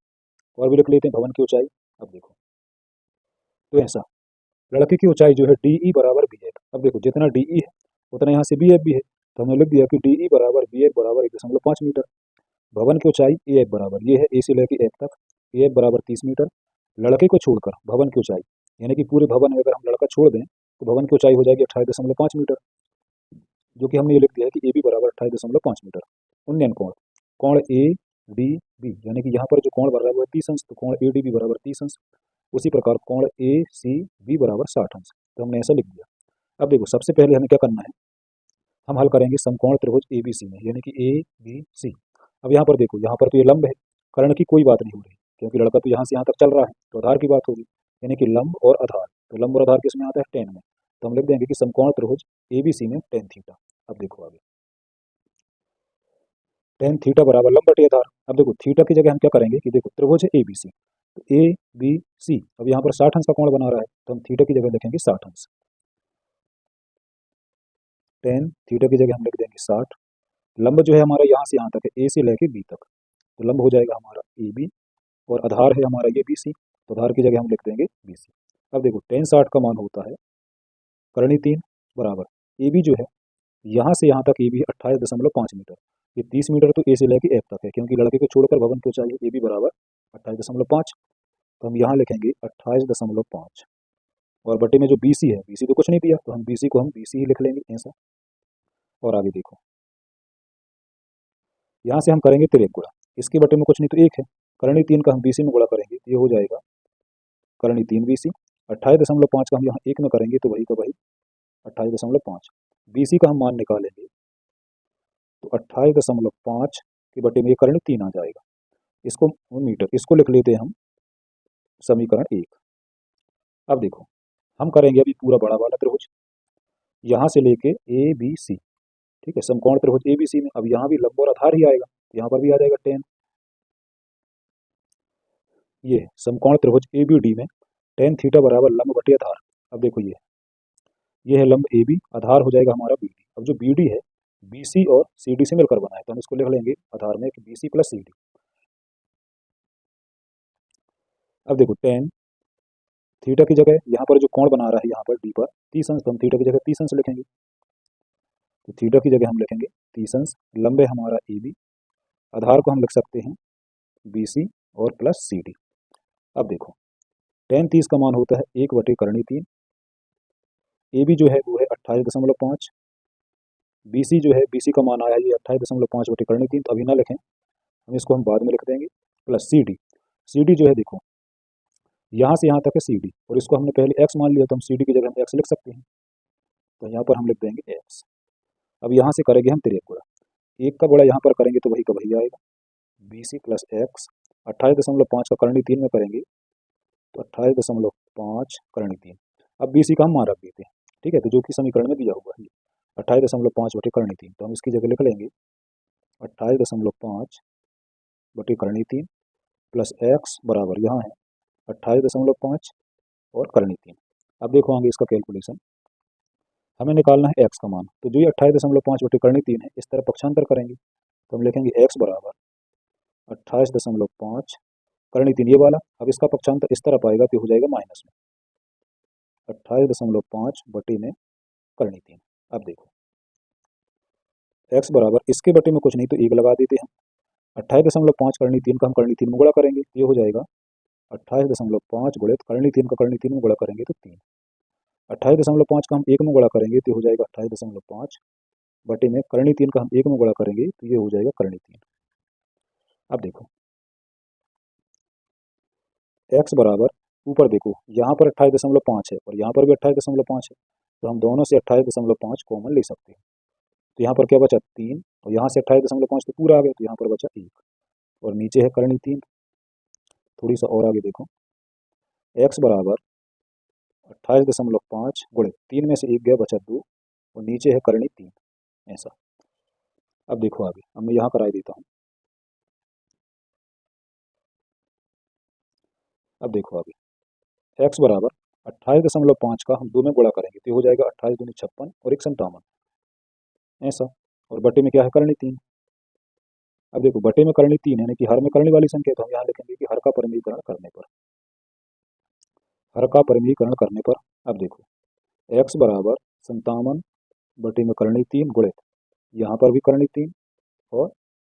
और भी लिख लेते हैं भवन की ऊंचाई। अब देखो, तो ऐसा लड़के की ऊंचाई जो है DE बराबर BF। अब देखो, जितना DE है उतना यहाँ से BF भी है, तो हमने लिख दिया कि DE बराबर BF बराबर 1.5 मीटर। भवन की ऊंचाई AF बराबर ये है, A से लेकर F तक, AF बराबर 30 मीटर। लड़के को छोड़कर भवन की ऊंचाई, यानी कि पूरे भवन में अगर हम लड़का छोड़ दें तो भवन की ऊंचाई हो जाएगी 28.5 मीटर, जो कि हमने ये लिख दिया है कि AB बराबर 28.5 मीटर। उन्नयन कोण, कोण ADB, यानी कि यहाँ पर जो कोण बन रहा है वो है 30 अंश, तो कोण ADB बराबर 30 अंश। उसी प्रकार कोण ACB बराबर 60 अंश। तो हमने ऐसा लिख दिया। अब देखो, सबसे पहले हमें क्या करना है, हम हल करेंगे समकोण त्रिभुज ABC में, यानी कि ABC। अब यहाँ पर देखो, यहाँ पर तो ये लंब है, कर्ण की कोई बात नहीं हो रही क्योंकि लड़का तो यहाँ से यहाँ तक चल रहा है, तो आधार की बात होगी, यानी कि लंब और आधार। तो लंब और आधार किस में आता है, tan में। तो हम लिख देंगे कि समकोण त्रिभुज ABC में tan थीटा। अब देखो आगे, tan थीटा बराबर लंब बटे आधार। अब देखो, थीटा की जगह हम क्या करेंगे कि देखो, त्रिभुज है ABC, तो ABC अब यहाँ पर 60 अंश का कोण बना रहा है, तो हम थीटा की जगह लिखेंगे 60 अंश। tan थीटा की जगह हम लिख देंगे 60। लंब जो है हमारा यहाँ से यहाँ तक है, A से लेके B तक, तो लंब हो जाएगा हमारा AB, और आधार है हमारा ये BC, तो आधार की जगह हम लिख देंगे BC। अब देखो, tan 60 का मान होता है करणी 3 बराबर AB जो है यहाँ से यहाँ तक AB है 28.5 मीटर। ये 30 मीटर तो A से लेके F तक है, क्योंकि लड़के को छोड़कर भवन की ऊंचाई AB बराबर 28.5। तो हम यहाँ लिखेंगे 28.5, और बटे में जो BC है, BC तो कुछ नहीं दिया, तो हम BC को हम BC ही लिख लेंगे ऐसा। और आगे देखो, यहाँ से हम करेंगे तिर्यक गुणा, इसके बटे में कुछ नहीं तो 1 है, करणी 3 का हम BC में गुणा करेंगे, ये हो जाएगा करणी 3 BC। 28.5 का हम यहाँ 1 में करेंगे तो वही का वही 28.5। BC का हम मान निकालेंगे तो 28.5 के बटे में ये करणी 3 आ जाएगा। इसको मीटर, इसको लिख लेते हैं हम समीकरण 1। अब देखो, हम करेंगे अभी पूरा बड़ा वाला त्रिभुज यहाँ से लेके ABC, ठीक है, समकोण त्रिभुज ABC में। अब यहाँ भी लंब और आधार ही आएगा, यहाँ पर भी आ जाएगा tan। ये समकोण त्रिभुज ABD में tan थीटा बराबर लंब बटे आधार। अब देखो, ये है लंब AB, आधार हो जाएगा हमारा BD। अब जो BD है BC और CD से मिलकर बना है, तो हम इसको लिख लेंगे आधार में कि BC प्लस CD। अब देखो, tan थीटा की जगह यहाँ पर जो कोण बना रहा है यहाँ पर D पर 30 अंश, तो हम थीटा की जगह 30 अंश लिखेंगे। तो थीटा की जगह हम लिखेंगे 30 अंश। लंब है हमारा AB, आधार को हम लिख सकते हैं BC और प्लस CD। अब देखो, tan 30 का मान होता है 1 बटे करणी 3। AB जो है वो है 28.5। BC जो है, BC का मान आया ये 28.5 बटे करणी 3, तो अभी ना लिखें, हम इसको हम बाद में लिख देंगे, प्लस CD। CD जो है देखो, यहाँ से यहाँ तक है CD, और इसको हमने पहले x मान लिया, तो हम CD की जगह हम x लिख सकते हैं, तो यहाँ पर हम लिख देंगे x। अब यहाँ से करेंगे हम तिर्यक गुणा, 1 का गुणा यहाँ पर करेंगे तो वही का वही आएगा, BC प्लस x। 28.5 का करणी 3 में करेंगे तो 28.5 करणी 3। अब BC का हम मान रख देते हैं, ठीक है, तो जो कि समीकरण में दिया हुआ है 28.5 बटे करणी 3, तो हम इसकी जगह लिख लेंगे 28.5 बटे करणी 3 प्लस x बराबर यहाँ है 28.5 और करणी 3। अब देखो आगे इसका कैलकुलेशन, हमें निकालना है x का मान, तो जो ये 28.5 बटे करणी 3 है, इस तरह पक्षांतर करेंगे, तो हम लिखेंगे x बराबर 28.5 करणी 3 ये वाला। अब इसका पक्षांतर इस तरफ आएगा तो हो जाएगा माइनस में 28.5 बटे में करणी 3। अब देखो, x बराबर इसके बटे में कुछ नहीं तो 1 लगा देते हैं, 28.5 करणी 3 का हम करणी 3 में गुणा करेंगे, ये हो जाएगा 28.5 गुणित करणी 3 का करणी 3 में गुणा करेंगे तो 3। 28.5 का हम 1 में गुणा करेंगे तो हो जाएगा 28.5 बटे में करणी 3 का हम 1 में गुणा करेंगे तो ये हो जाएगा करणी 3। अब देखो, x बराबर ऊपर देखो, यहाँ पर 28.5 है और यहाँ पर भी 28.5 है, तो हम दोनों से 28.5 कॉमन ले सकते हैं। तो यहाँ पर क्या बचा 3, और यहाँ से 28.5 तो पूरा आ गया, तो यहाँ पर बचा 1, और नीचे है करनी 3। थोड़ी सा और आगे देखो, x बराबर 28.5 गुणे 3 में से 1 गया, बचा 2, और नीचे है करनी 3, ऐसा। अब देखो आगे, अब मैं यहाँ कराई देता हूँ। अब देखो आगे, x बराबर 28.5 का हम 2 में गुणा करेंगे तो ये हो जाएगा 28 दूनी 56 और 1 57, ऐसा। और बटे में क्या है करनी 3। अब देखो बटे में करनी 3 यानी कि हर में करने वाली संख्या, तो हम यहाँ लिखेंगे कि हर का परिमीकरण करने पर, हर का परिमीकरण करने पर। अब देखो x बराबर 57 बटे में करनी 3 गुणित यहाँ पर भी करनी 3 और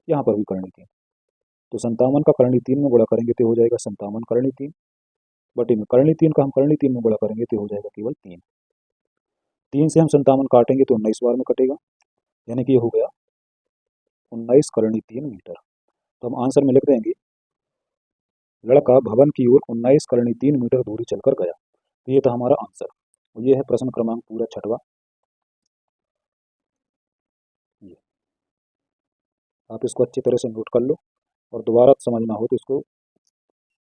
यहाँ पर भी करनी 3, तो 57 का करनी 3 में गुणा करेंगे तो हो जाएगा 57 करनी 3, बटे में करनी 3 का हम करनी 3 में गुणा करेंगे तो हो जाएगा केवल 3। 3 से हम 57 काटेंगे तो 19 बार में कटेगा, यानी कि ये हो गया 19 करनी 3 मीटर। तो हम आंसर में लिख देंगे लड़का भवन की ओर 19 करनी 3 मीटर दूरी चलकर गया। तो ये था हमारा आंसर, और ये है प्रश्न क्रमांक पूरा 6वां। ये आप इसको अच्छी तरह से नोट कर लो, और दोबारा समझना हो तो इसको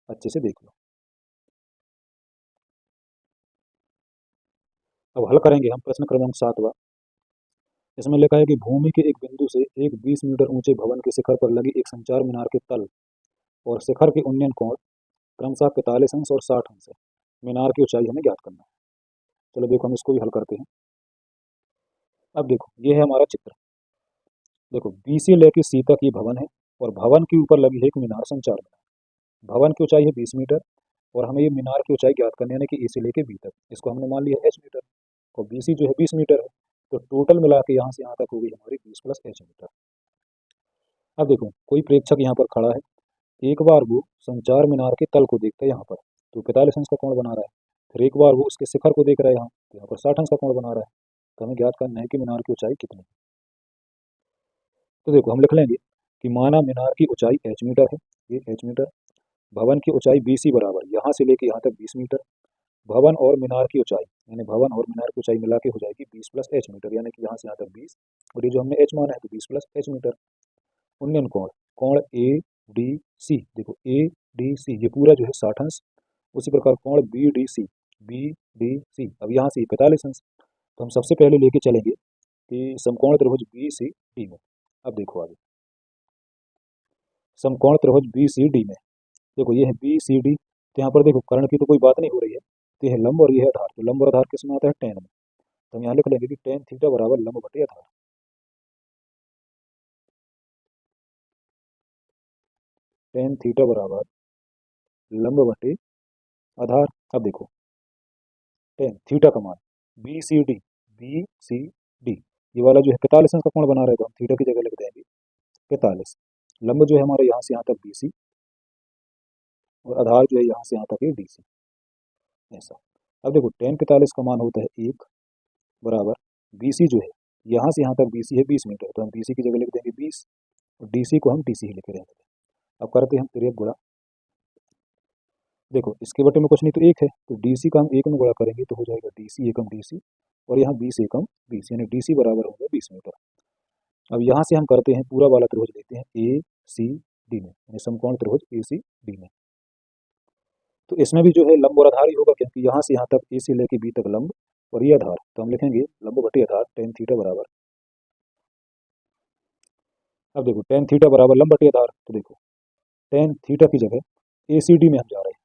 अच्छे से देख लो। अब हल करेंगे हम प्रश्न क्रमांक 7वां। इसमें लिखा है कि भूमि के एक बिंदु से एक 20 मीटर ऊंचे भवन के शिखर पर लगी एक संचार मीनार के तल और शिखर के उन्नयन कोण क्रमशः 45 अंश और 60 अंश है। मीनार की ऊंचाई हमें ज्ञात करना है। चलो देखो हम इसको भी हल करते हैं। अब देखो ये है हमारा चित्र। देखो बी से लेके सी तक ये भवन है, और भवन के ऊपर लगी है एक मीनार, संचार मीनार। भवन की ऊंचाई है 20 मीटर, और हमें ये मीनार की ऊंचाई ज्ञात करनी है, यानी कि ए से लेके बी तक। इसको हमने मान लिया एच मीटर, और बी सी जो है 20 मीटर है, तो टोटल मिला के यहाँ से यहाँ तक होगी हमारी 20 प्लस एच मीटर। अब देखो कोई प्रेक्षक यहाँ पर खड़ा है, एक बार वो संचार मीनार के तल को देखता है यहाँ पर, तो 45 अंश का कोण बना रहा है। फिर एक बार वो उसके शिखर को देख रहा है यहाँ, तो यहाँ पर 60 अंश का कोण बना रहा है। तो हमें ज्ञात करना है कि मीनार की ऊंचाई कितनी है। तो देखो हम लिख लेंगे कि माना मीनार की ऊंचाई एच मीटर है, ये एच मीटर। भवन की ऊंचाई बी सी बराबर यहाँ से लेके यहाँ तक 20 मीटर। भवन और मीनार की ऊंचाई, यानी भवन और मीनार की ऊंचाई मिला के हो जाएगी 20 प्लस एच मीटर, यानी कि यहाँ से यहाँ तक 20, और ये जो हमने एच माना है तो 20 प्लस एच मीटर। उन्नयन कोण, कोण ए डी सी, देखो ए डी सी ये पूरा जो है 60 अंश। उसी प्रकार कोण B D C, B D C अब यहाँ से 45 अंश। तो हम सबसे पहले लेके चलेंगे कि समकोण त्रिभुज बी सी डी में। अब देखो आगे समकोण त्रिभुज बी सी डी में, देखो ये है बी सी डी। तो यहाँ पर देखो कर्ण की तो कोई बात नहीं हो रही है, तो ये है लंब और ये है आधार। तो लंब और आधार किस में आता है, टेन में। तो हम यहाँ लिख लेंगे कि टेन थीटा बराबर लंब बटे आधार। टेन थीटा बराबर लंब बटे आधार। अब देखो टेन थीटा का मान B C D, B C D ये वाला जो है 45 अंश का कोण बना रहेगा, हम थीटा की जगह लिख देंगे 45। लंब जो है हमारे यहाँ से यहाँ तक बी सी, और आधार जो है यहाँ से यहाँ तक है डी सी, ऐसा। अब देखो टेन 45 का मान होता है 1 बराबर बी सी जो है यहाँ से यहाँ तक बी सी है 20 मीटर, तो हम बी सी की जगह लिख देंगे 20, और डी सी को हम डी सी ही लिखे रहेंगे। अब करते हैं हम तिरक गुणा। देखो इसके बटे में कुछ नहीं तो 1 है, तो डी सी का हम 1 में गुणा करेंगे तो हो जाएगा डी सी एकम डी सी, और यहाँ 20 एकम 20, यानी डी सी बराबर हो गया 20 मीटर। अब यहाँ से हम करते हैं पूरा वाला त्रिभुज लेते हैं ए सी डी में, यानी समकोण त्रिभुज ए सी डी में। तो इसमें भी जो है लंब और आधार ही होगा, क्योंकि यहाँ से यहाँ तक ए से लेके बी तक लंब और ये आधार। तो हम लिखेंगे लंब बटे आधार टेन थीटा बराबर। अब देखो टेन थीटा बराबर लंब बटे आधार, तो देखो टेन थीटा की जगह ए सी डी में हम जा रहे हैं,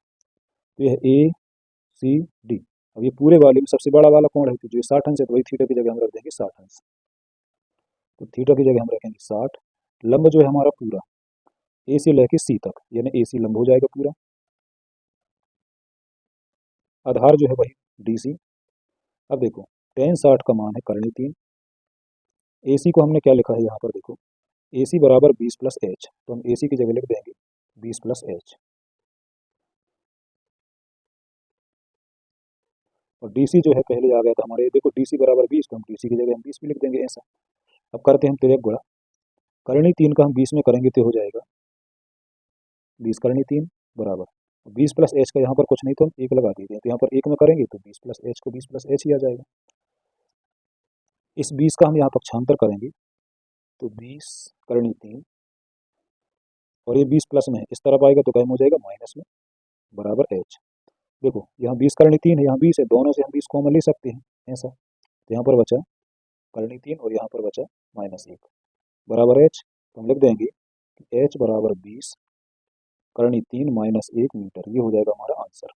तो यह ए सी डी। अब ये पूरे वाले में सबसे बड़ा वाला कोण है, तो जो 60 अंश है, तो वही थीटा की जगह हम रख देंगे 60 अंश। तो थीटा की जगह हम रखेंगे 60। लंब जो है हमारा पूरा ए से लेके सी तक, यानी ए सी लंब हो जाएगा पूरा। आधार जो है वही डी सी। अब देखो टेन 60 का मान है करनी 3। ए सी को हमने क्या लिखा है यहाँ पर, देखो ए सी बराबर 20 प्लस एच, तो हम ए सी की जगह लिख देंगे 20 प्लस एच, और डी सी जो है पहले आ गया था हमारे, देखो डी सी बराबर 20, तो हम डी सी की जगह हम 20 भी लिख देंगे, ऐसा। अब करते हैं हम तिरक गुणा। करनी 3 का हम 20 में करेंगे तो हो जाएगा 20 करनी 3 बराबर 20 प्लस एच का यहाँ पर कुछ नहीं तो हम 1 लगा देते हैं, तो यहाँ पर 1 में करेंगे तो 20 प्लस एच को 20 प्लस एच ही आ जाएगा। इस 20 का हम यहाँ पक्षांतर करेंगे तो 20 करनी 3 और ये 20 प्लस में है, इस तरफ आएगा तो क्या हो जाएगा माइनस में, बराबर एच। देखो यहाँ 20 करनी 3 है, यहाँ 20 है, दोनों से हम 20 कॉमन ले सकते हैं ऐसा, तो यहाँ पर बचा करनी 3 और यहाँ पर बचा -1 बराबर एच। तो हम लिख देंगे कि एच बराबर 20 करनी 3 -1 मीटर, ये हो जाएगा हमारा आंसर।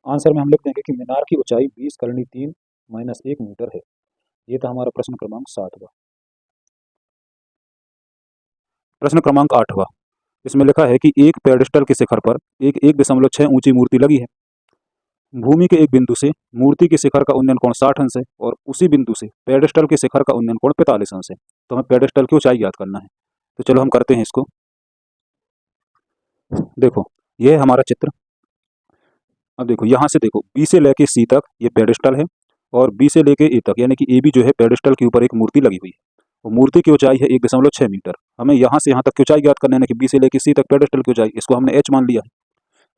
आंसर में हम लिख देंगे कि मीनार की ऊंचाई 20 करनी 3 -1 मीटर है। ये था हमारा प्रश्न क्रमांक 7वां। प्रश्न क्रमांक 8वां, इसमें लिखा है कि एक पेडेस्टल के शिखर पर एक 1.6 ऊंची मूर्ति लगी है। भूमि के एक बिंदु से मूर्ति के शिखर का उन्नयन कोण 60 अंश है और उसी बिंदु से पेडेस्टल के शिखर का उन्नयन कोण 45 अंश है। तो हमें पेडेस्टल की ऊंचाई याद करना है। तो चलो हम करते हैं इसको। देखो ये है हमारा चित्र। अब देखो यहाँ से देखो बी से लेके सी तक ये पेडेस्टल है और बी से लेके ए तक यानी कि ए बी जो है पेडेस्टल के ऊपर एक मूर्ति लगी हुई है और मूर्ति की ऊंचाई है 1.6 मीटर। हमें यहाँ से यहाँ तक की ऊंचाई याद करना है कि बी से लेके सी तक पेडेस्टल की ऊंचाई, इसको हमने एच मान लिया है।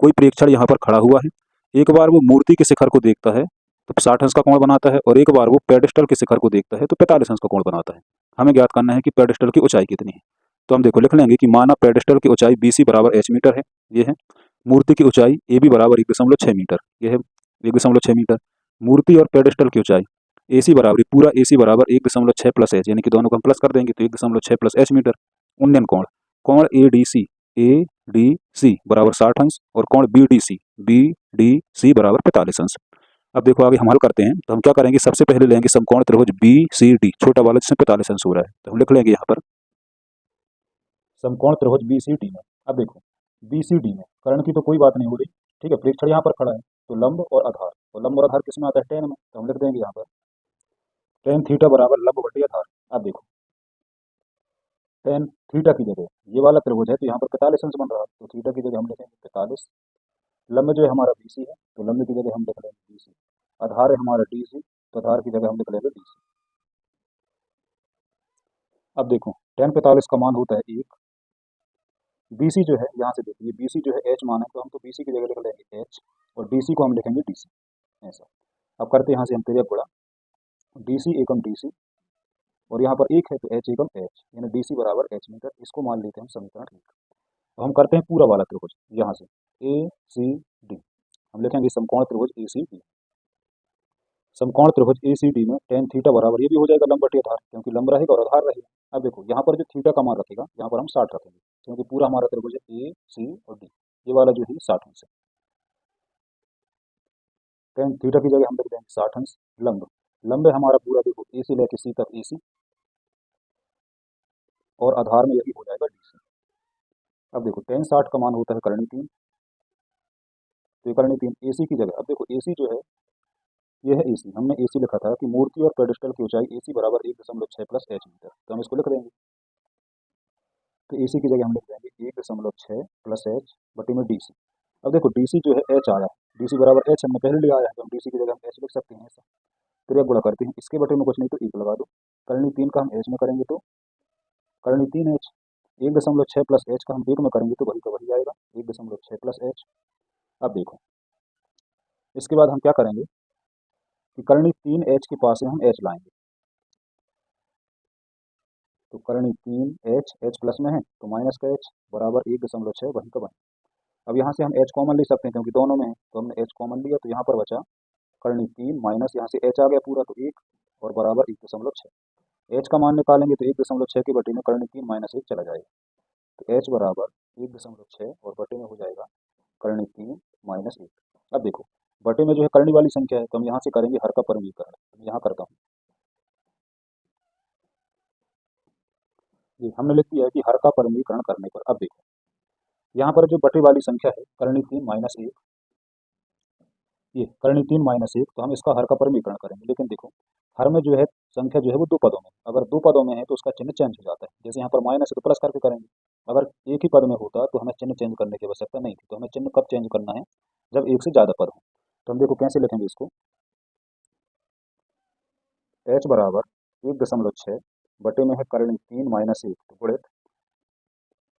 कोई प्रेक्षण यहाँ पर खड़ा हुआ है, एक बार वो मूर्ति के शिखर को देखता है तो 60 अंश का कोण बनाता है और एक बार वो पेडेस्टल के शिखर को देखता है तो 45 अंश का कोण बनाता है। हमें ज्ञात करना है कि पेडेस्टल की ऊंचाई कितनी है। तो हम देखो लिख लेंगे कि माना पेडेस्टल की ऊंचाई BC बराबर h मीटर है, ये है। मूर्ति की ऊंचाई AB बराबर 1.6 मीटर, यह है 1.6 मीटर। मूर्ति और पेडेस्टल की ऊंचाई AC बराबर, पूरा AC बराबर 1.6 प्लस h, यानी कि दोनों को हम प्लस कर देंगे तो 1.6 प्लस h मीटर। उन्नयन कोण, कोण ADC बराबर 60 अंश और कोण BDC बराबर 45 अंश। अब देखो आगे हम हल करते हैं तो हम क्या करेंगे, सबसे पहले लेंगे समकोण त्रिभुज BCD, छोटा वाला जिसमें 45 अंश हो रहा है, तो हम लिख लेंगे यहाँ पर समकोण त्रिभुज BCD में। अब देखो BCD में कर्ण की तो कोई बात नहीं हो रही, ठीक है, प्रेक्षण यहाँ पर खड़ा है तो लंब और आधार, तो लंब और आधार किस में आता है, टेन में, तो हम लिख देंगे यहाँ पर टेन थीटा बराबर लंब बटे आधार। अब देखो टेन थीटा की जगह ये वाला त्रिभुज है तो यहाँ पर 45 अंश बन रहा है, तो थीटा की जगह हम लिखेंगे 45। लंब जो है हमारा BC है तो लंब की जगह हम लिख लेंगे BC। आधार है हमारा DC तो आधार की जगह हम लिख लेंगे DC। अब देखो टेन 45 का मान होता है 1। BC जो है यहाँ से देखिए BC जो है H मान है तो हम तो BC की जगह लिख लेंगे H और DC को हम लिखेंगे DC ऐसा। अब करते हैं यहाँ से हम तिर्यक गुणा, DC एकम DC और यहाँ पर 1 है तो H एकम H, यानी DC बराबर H मीटर, इसको मान लेते हैं हम समीकरण 1। तो हम करते हैं पूरा वाला त्रिभुज, यहाँ से ACD हम लिखेंगे समकोण त्रिभुज ACD। समकोण त्रिभुज ACD में टेन थीटा बराबर ये भी हो जाएगा लंब बटे आधार, क्योंकि लंब रहेगा और आधार रहेगा। अब देखो यहाँ पर जो थीटा का मान रखेगा यहाँ पर हम 60 रखेंगे, क्योंकि पूरा हमारा त्रिभुज है AC और D, ये वाला जो है 60 अंश है। टेन थीटा की जगह हम लिख देंगे 60 अंश। लंब, लंब है हमारा पूरा देखो A से लेकर C तक AC और आधार में यही हो जाएगा DC। अब देखो टेन 60 का मान होता है करनी 3, तो ये करनी 3 AC की जगह, अब देखो AC जो है ये है AC, हमने AC लिखा था कि मूर्ति और पेडेस्टल की ऊंचाई AC बराबर 1.6 प्लस H मीटर, तो हम इसको लिख देंगे। तो AC की जगह हम लिख देंगे 1.6 प्लस H बटे में DC। अब देखो DC जो है H आया, DC बराबर H हमने पहले लिया आया है तो हम DC की जगह हम H लिख सकते हैं ऐसा। फिर एक गुणा करते हैं, इसके बटे में कुछ नहीं तो 1 लगा दो, करनी 3 का हम H में करेंगे तो करनी 3H, 1.6 प्लस H का हम 1 में करेंगे तो वही का वही आएगा 1.6 प्लस H। अब देखो इसके बाद हम क्या करेंगे कि करनी 3H के पास से हम H लाएंगे, तो करनी 3H H प्लस में है तो माइनस का H बराबर 1.6 वही का वही। अब यहाँ से हम H कॉमन ले सकते हैं क्योंकि दोनों में है, तो हमने H कॉमन लिया तो यहाँ पर बचा करनी 3 माइनस यहाँ से H आ गया पूरा तो 1 और बराबर 1.6। H का मान निकालेंगे तो 1.6 के बटे में करनी 3 माइनस 1 चला जाएगा, तो H बराबर 1.6 और बटे में हो जाएगा करनी 3 माइनस 1। अब देखो बटे में जो है करनी वाली संख्या है तो हम यहाँ से करेंगे हर का परमीकरण, तो मैं यहाँ करता हूँ जी, हमने लिख दिया है कि हर का परमीकरण करने पर। अब देखो यहाँ पर जो बटे वाली संख्या है करनी 3 माइनस 1, ये करनी 3 माइनस 1, तो हम इसका हर का परमीकरण करेंगे। लेकिन देखो हर में जो है संख्या जो है वो दो पदों में, अगर दो पदों में है तो उसका चिन्ह चेंज हो जाता है, जैसे यहाँ पर माइनस है तो प्लस करके करेंगे। अगर एक ही पद में होता तो हमें चिन्ह चेंज करने की आवश्यकता नहीं थी, तो हमें चिन्ह कब चेंज करना है, जब एक से ज़्यादा पद हो। तो हम देखो कैसे लिखेंगे इसको, H बराबर 1.6 बटे में है करनी 3 माइनस 1, तो गुणित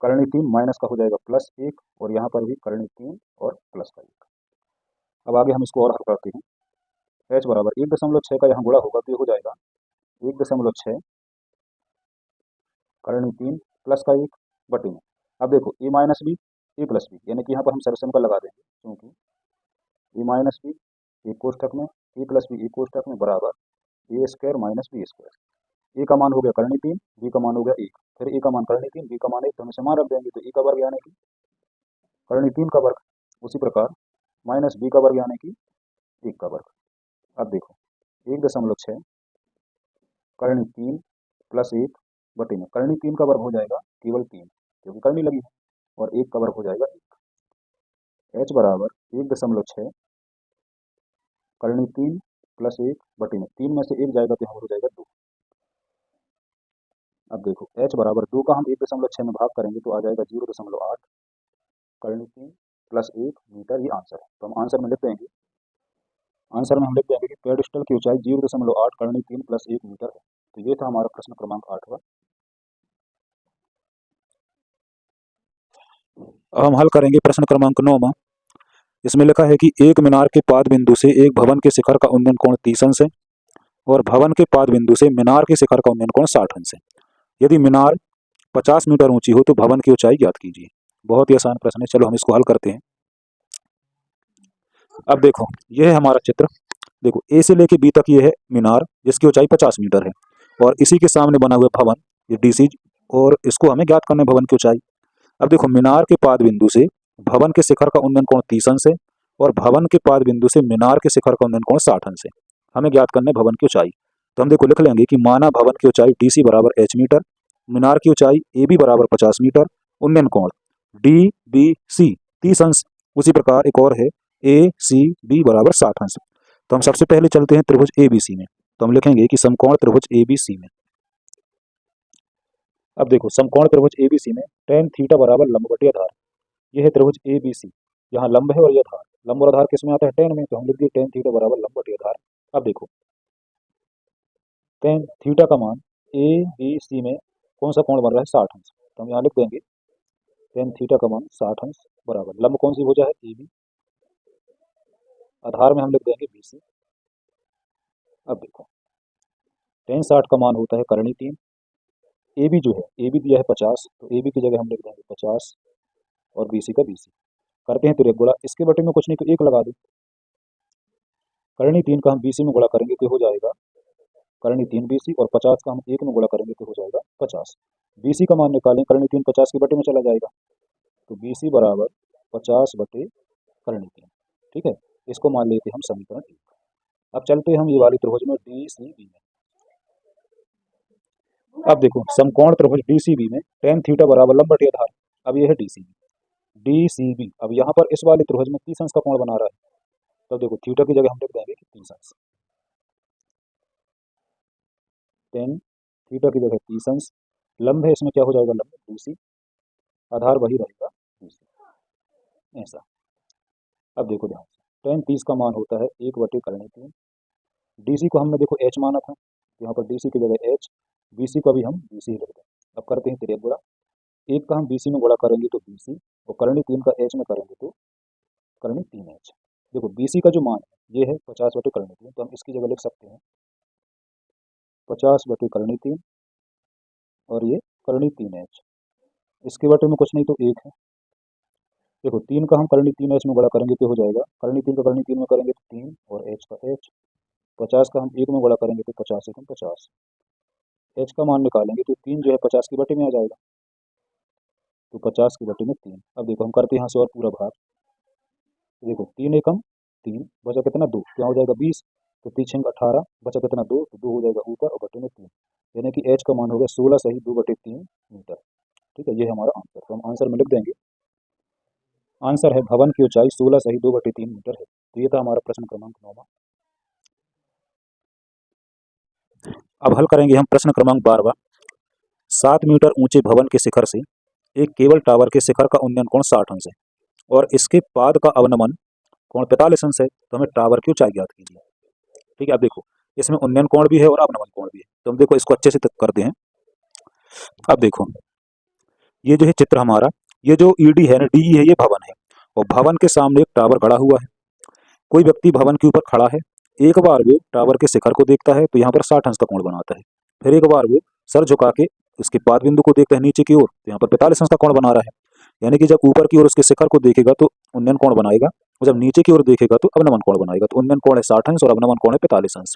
करनी 3 माइनस का हो जाएगा प्लस 1 और यहाँ पर भी करनी 3 और प्लस का 1। अब आगे हम इसको और हल करते हैं, H बराबर 1.6 का यहाँ गुणा होगा तो ये हो जाएगा 1.6 करनी 3 प्लस का 1 बटे में। अब देखो ए माइनस बी ए प्लस बी, यानी कि यहाँ पर हम सरसम का लगा देंगे, क्योंकि ए माइनस बी एक कोष्ठक में ए प्लस बी एक कोष्ठक में बराबर ए स्क्वायर माइनस बी स्क्वायर। ए का मान हो गया करनी 3, बी का मान हो गया 1, फिर ए का मान करनी 3, बी का मान 1, तो हम इसे मान रख देंगे, तो ए का वर्ग यानी कि करनी 3 का वर्ग, उसी प्रकार माइनस बी का वर्ग यानी कि 1 का वर्ग। अब देखो 1.6 करनी 3 प्लस 1 बटे में, करनी 3 का वर्ग हो जाएगा केवल 3, क्योंकि करनी लगी है, और 1 का वर्ग हो जाएगा 1। एच बराबर 1.6 करनी 3 प्लस 1 बटे में, 3 में से 1 जाएगा तो यहाँ हो जाएगा 2। अब देखो एच बराबर 2 का हम 1.6 में भाग करेंगे तो आ जाएगा 0.8 करनी 3 प्लस 1 मीटर, ये आंसर है। तो हम आंसर में लिख देंगे, आंसर में हम लिख देंगे कि पेडिस्टल की ऊंचाई 0.8 करनी 3 प्लस 1 मीटर है। तो ये था हमारा प्रश्न क्रमांक 8वां।
अब हम हल करेंगे प्रश्न क्रमांक 9वां। इसमें लिखा है कि एक मीनार के पाद बिंदु से एक भवन के शिखर का उन्नयन कोण 30 अंश है और भवन के पाद बिंदु से मीनार के शिखर का उन्नयन कोण 60 अंश है। यदि मीनार 50 मीटर ऊंची हो तो भवन की ऊंचाई ज्ञात कीजिए। बहुत ही आसान प्रश्न है, चलो हम इसको हल करते हैं। अब देखो यह है हमारा चित्र। देखो ए से लेके बी तक ये है मीनार जिसकी ऊंचाई 50 मीटर है, और इसी के सामने बना हुआ भवन ये डीसी, और इसको हमें ज्ञात करना है भवन की ऊंचाई। अब देखो मीनार के पाद बिंदु से भवन के शिखर का उन्नयन कोण 30 अंश है और भवन के पाद बिंदु से मीनार के शिखर का उन्नयन कोण 60 अंश है। हमें ज्ञात करना है भवन की ऊंचाई। तो हम देखो लिख लेंगे कि माना भवन की ऊंचाई डीसी बराबर एच मीटर, मीनार की ऊंचाई ए बी बराबर 50 मीटर, उन्नयन कोण डी बी सी 30 अंश। उसी प्रकार एक और है ए सी बी बराबर 60 अंश। तो हम सबसे पहले चलते हैं त्रिभुज ए बी सी में। तो हम लिखेंगे कि समकोण त्रिभुज ए बी सी में, अब देखो समकोण त्रिभुज ए बी सी में tan थीटा बराबर लंब बटे आधार, यह है त्रिभुज ए बी सी। यहाँ लंब है और यह आधार, लंब और आधार किस में आता है tan में, तो हम लिख दिए tan थीटा बराबर लंब बटे आधार। अब देखो tan थीटा का मान ए बी सी में कौन सा कोण बन रहा है 60 अंश, तो हम यहाँ लिख देंगे tan थीटा का मान 60 अंश बराबर लंब कौन सी भुजा है ए बी, आधार में हम लिख देंगे बी सी। अब देखो tan 60 का मान होता है करनी 3, ए बी जो है ए बी दिया है 50, तो ए बी की जगह हम लिख देंगे 50 और बी सी का बी सी। करते हैं तिरक गुणा, इसके बटे में कुछ नहीं तो 1 लगा दो। करनी 3 का हम बी सी में गुणा करेंगे तो हो जाएगा करनी 3 बी सी, और 50 का हम 1 में गुणा करेंगे तो हो जाएगा 50। बी सी का मान निकालें, करनी 3 50 के बटे में चला जाएगा, तो बी सी बराबर 50 बटे करनी 3। ठीक है, इसको मान लेते हम समीकरण 1। अब चलते हम ये वाली त्रिभुज में डी सी बी में। अब देखो समकोण त्रिभुज डी सी बी में tan थीटा बराबर लंब बटे आधार। अब ये है D C B, D C B. अब यहाँ पर इस वाले त्रिभुज में 30 अंश का कोण बना रहा है, तब देखो थीटा की जगह हम लिख देंगे कि 30 अंश, tan थीटा की जगह 30 अंश, लंब है इसमें क्या हो जाएगा लंब डी सी, आधार वही रहेगा डी सी, ऐसा। अब देखो ध्यान से tan 30 का मान होता है 1 बटे करनी 3, डी सी को हमने देखो एच माना था, यहाँ पर डी सी की जगह एच, बी सी का भी हम बी सी लिख दें। अब करते हैं तिरक गुणा, 1 का हम बी सी में गुणा करेंगे तो बी सी, और करनी 3 का एच में करेंगे तो करनी 3 एच। देखो बी सी का जो मान है ये है 50 बटे करनी 3, तो हम इसकी जगह लिख सकते हैं 50 बटे करनी 3 और ये करनी 3 एच, इसके बटे में कुछ नहीं तो 1 है। देखो 3 का हम करनी 3 एच में गुणा करेंगे तो हो जाएगा करनी 3 का करनी 3 में करेंगे तो 3 और एच का एच, 50 का हम 1 में गुणा करेंगे तो 50 एकम 50, एच का मान निकालेंगे तो 3 जो है 50 के बटे में आ जाएगा, तो 50 के बटे में 3। अब देखो हम करते हैं यहाँ से और पूरा भाग, देखो 3 एकम 3 बचा कितना 2, क्या हो जाएगा 20, तो 3 18 बचा कितना 2, तो 2 हो जाएगा ऊपर और बटे में 3, यानी कि एच का मान हो गया 16 सही 2 बटे 3 मीटर। ठीक है, ये हमारा आंसर। तो हम आंसर में लिख देंगे, आंसर है भवन की ऊंचाई 16 सही 2 बटे 3 मीटर है। तो ये था हमारा प्रश्न क्रमांक 9। अब हल करेंगे हम प्रश्न क्रमांक 12। 7 मीटर ऊंचे भवन के शिखर से एक केबल टावर के शिखर का उन्नयन कोण 60 अंश है और इसके पाद का अवनमन कोण 45 अंश है, तो हमें टावर की ऊंचाई ज्ञात कीजिए। ठीक है, अब देखो इसमें उन्नयन कोण भी है और अवनमन कोण भी है, तो हम देखो इसको अच्छे से करते हैं। अब देखो ये जो है चित्र हमारा, ये जो ईडी है ना डी है, ये भवन है और भवन के सामने एक टावर खड़ा हुआ है। कोई व्यक्ति भवन के ऊपर खड़ा है
एक बार वो टावर के शिखर को देखता है तो यहाँ पर 60 अंश का कोण बनाता है। फिर एक बार वो सर झुका के उसके पाद बिंदु को देखता है नीचे की ओर, तो यहाँ पर 45 अंश का कोण बना रहा है। यानी कि जब ऊपर की ओर उसके शिखर को देखेगा तो उन्नयन कोण बनाएगा, और जब नीचे की ओर देखेगा तो अवनमन कोण बनाएगा। तो उन्नयन कोण है 60 अंश और अवनमन कोण है 45 अंश।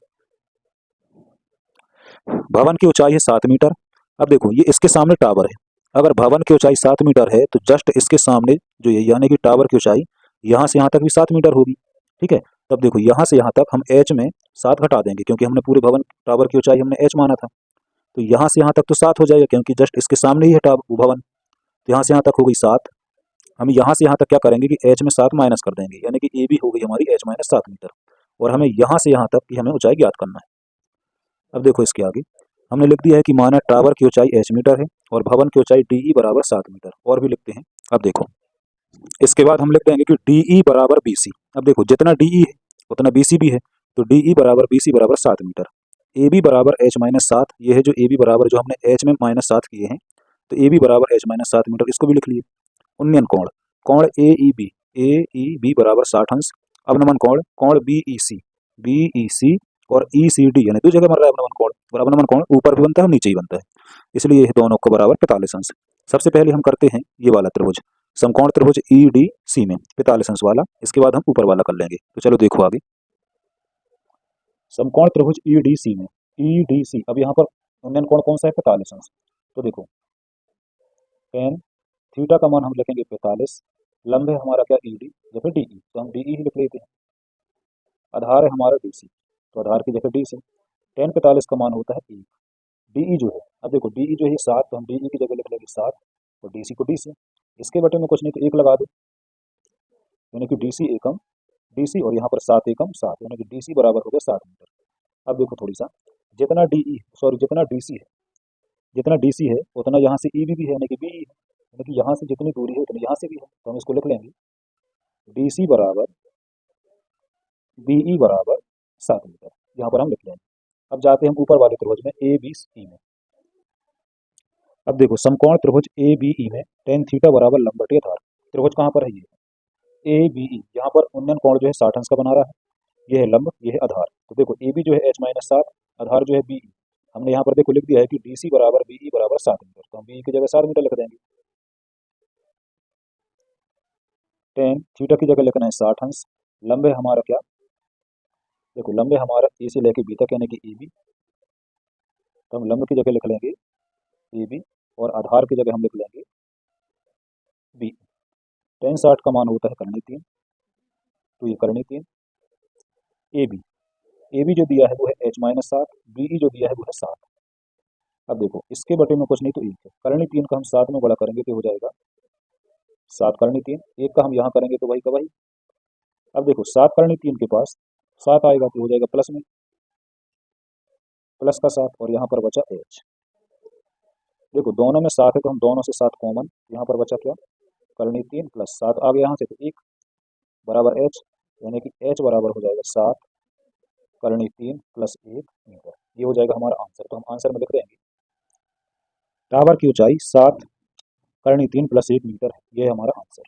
भवन की ऊंचाई है 7 मीटर। अब देखो ये इसके सामने टावर है, अगर भवन की ऊंचाई 7 मीटर है तो जस्ट इसके सामने जो ये यानी कि टावर की ऊंचाई यहाँ से यहाँ तक भी 7 मीटर होगी। ठीक है, तब देखो यहाँ से यहाँ तक हम एच में 7 घटा देंगे, क्योंकि हमने पूरे भवन टावर की ऊंचाई हमने एच माना था। तो यहाँ से यहाँ तक तो 7 हो जाएगा, क्योंकि जस्ट इसके सामने ही है टावर वो भवन। तो यहाँ से यहाँ तक हो गई 7। हम यहाँ से यहाँ तक क्या करेंगे कि एच में 7 माइनस कर देंगे, यानी कि ए बी हो गई हमारी एच माइनस 7 मीटर। और हमें यहाँ से यहाँ तक की हमें ऊंचाई ज्ञात करना है। अब देखो इसके आगे हमने लिख दिया है कि माना टावर की ऊंचाई एच मीटर है और भवन की ऊंचाई डी बराबर 7 मीटर। और भी लिखते हैं। अब देखो इसके बाद हम लिख देंगे कि डी बराबर बी सी। अब देखो जितना डी है उतना बी सी भी है, तो डी बराबर बी सी बराबर 7 मीटर। ए बी बराबर एच माइनस 7, ये है जो ए बी बराबर जो हमने एच में माइनस 7 किए हैं, तो ए बी बराबर एच माइनस 7 मीटर, इसको भी लिख लिए। उन्नयन कोण कोण ए ई बी बराबर 60 अंश। अवनमन कोण कोण बी ई सी और ई सी डी, यानी दो जगह बन रहा है अवनमन कोण, और अवनमन कोण ऊपर भी बनता है और नीचे ही बनता है, इसलिए ये दोनों को बराबर 45 अंश। सबसे पहले हम करते हैं ये वाला त्रिभुज, समकोण त्रिभुज ई डी सी में 45 अंश वाला, इसके बाद हम ऊपर वाला कर लेंगे। तो चलो देखो आगे, समकोण त्रिभुज ई डी सी में ई डी सी। अब यहाँ पर उन्नयन कोण कौन सा है? 45 अंश। तो देखो टेन थीटा का मान हम लिखेंगे 45, लंब है हमारा क्या ई डी या फिर डी ई, तो हम डी ई ही लिख लेते हैं। आधार है हमारा डी सी, तो आधार की जगह डी से टेन 45 का मान होता है 1। डी ई जो है, अब देखो डी ई जो है 7, तो हम डी ई की जगह लिख लेंगे 7 और डी सी को डी से। इसके बटे में कुछ नहीं तो 1 लगा दो, यानी कि डी सी एकम डी सी, और यहाँ पर 7 एकम 7, यानी कि डी सी बराबर हो गया 7 मीटर। अब देखो थोड़ी सा, जितना डी ई सॉरी जितना डी सी है, जितना डी सी है उतना यहाँ से ई भी है, यानी कि बी ई है, यानी कि यहाँ से जितनी दूरी है उतनी यहाँ से भी है, तो हम इसको लिख लेंगे डी सी बराबर बी ई बराबर 7 मीटर, यहाँ पर हम लिख लेंगे। अब जाते हैं हम ऊपर वाले त्रिभुज में ए बी सी में। अब देखो समकोण त्रिभुज ए बी ई में टेन थीटा बराबर लंब बटे आधार। त्रिभुज कहाँ पर है? ये ए बी ई, यहाँ पर उन्नयन कोण जो है 60 अंश का बना रहा है, ये है लंब, ये है आधार। तो देखो ए बी जो है एच माइनस 7, आधार जो है बी ई, हमने यहाँ पर देखो लिख दिया है कि डी सी बराबर बी ई बराबर 7 मीटर, तो हम बी ई की जगह 7 मीटर लिख देंगे। टेन थीटा की जगह लिखना है 60 अंश। लंब है हमारा क्या? देखो लंब है हमारा ए से लेके बी तक, यानी कि ए बी, तो हम लंब की जगह लिख लेंगे ए बी और आधार की जगह हम लिख लेंगे बी। टेन 60 का मान होता है करनी 3, तो ये करनी 3 ए बी जो दिया है वो है एच माइनस 7, बी ई जो दिया है वो है 7। अब देखो इसके बटे में कुछ नहीं तो 1 है, करनी 3 का हम 7 में बड़ा करेंगे तो हो जाएगा 7 करनी 3, 1 का हम यहाँ करेंगे तो वही का वही। अब देखो 7 करनी 3 के पास 7 आएगा तो हो जाएगा प्लस में, प्लस का 7, और यहाँ पर बचा एच। देखो दोनों में 7 है तो हम दोनों से 7 कॉमन, यहाँ पर बचा क्या? करनी 3 प्लस 7 आ गया यहाँ से, तो 1 बराबर एच, यानी कि एच बराबर हो जाएगा 7 करनी 3 प्लस 1 मीटर। ये हो जाएगा हमारा आंसर। तो हम आंसर में लिख देंगे टावर की ऊंचाई 7 करनी 3 प्लस 1 मीटर है, ये है हमारा आंसर।